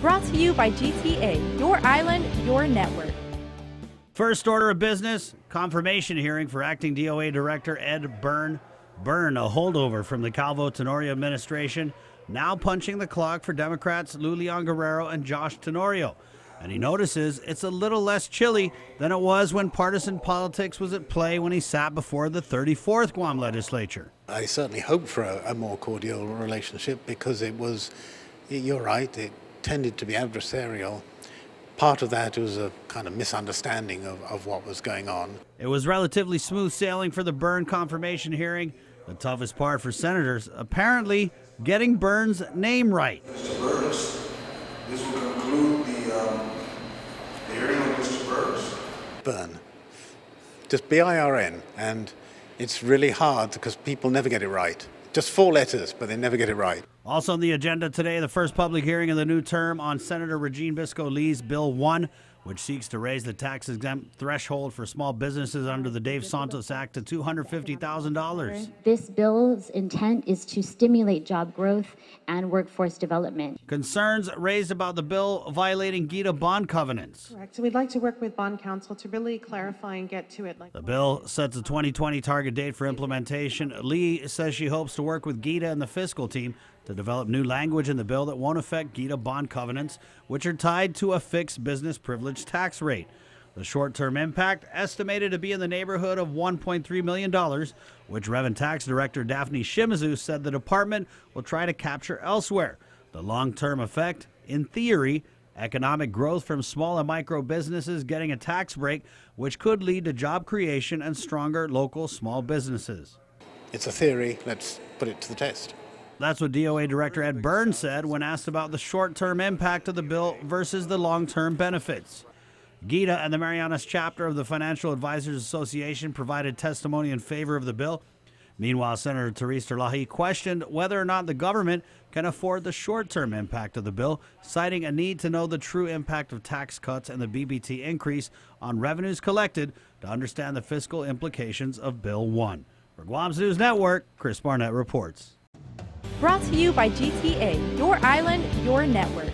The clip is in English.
Brought to you by GTA, your island, your network. First order of business, confirmation hearing for Acting DOA Director Ed Byrne. Byrne, a holdover from the Calvo Tenorio administration, now punching the clock for Democrats Lou Leon Guerrero and Josh Tenorio. And he notices it's a little less chilly than it was when partisan politics was at play when he sat before the 34th Guam Legislature. I certainly hope for a more cordial relationship because it was, you're right, it tended to be adversarial. Part of that was a kind of misunderstanding of what was going on. It was relatively smooth sailing for the Byrne confirmation hearing. The toughest part for senators, apparently, getting Byrne's name right. Mr. Burns, this will conclude the hearing of Mr. Burns. Byrne. Just B-I-R-N. And it's really hard because people never get it right. Just 4 letters, but they never get it right. Also on the agenda today, the first public hearing of the new term on Senator Regine Bisco-Lee's Bill 1, which seeks to raise the tax-exempt threshold for small businesses under the Dave Santos Act to $250,000. This bill's intent is to stimulate job growth and workforce development. Concerns raised about the bill violating GITA bond covenants. Correct. So we'd like to work with bond counsel to really clarify and get to it. The bill sets a 2020 target date for implementation. Lee says she hopes to work with GITA and the fiscal team to develop new language in the bill that won't affect GITA bond covenants, which are tied to a fixed business privilege tax rate. The short-term impact estimated to be in the neighborhood of $1.3 million, which Revenue Tax Director Daphne Shimizu said the department will try to capture elsewhere. The long-term effect, in theory, economic growth from small and micro businesses getting a tax break, which could lead to job creation and stronger local small businesses. It's a theory. Let's put it to the test. That's what DOA Director Ed Byrne said when asked about the short-term impact of the bill versus the long-term benefits. GITA and the Marianas chapter of the Financial Advisors Association provided testimony in favor of the bill. Meanwhile, Senator Therese Terlahi questioned whether or not the government can afford the short-term impact of the bill, citing a need to know the true impact of tax cuts and the BBT increase on revenues collected to understand the fiscal implications of Bill 1. For Guam's News Network, Chris Barnett reports. Brought to you by GTA, your island, your network.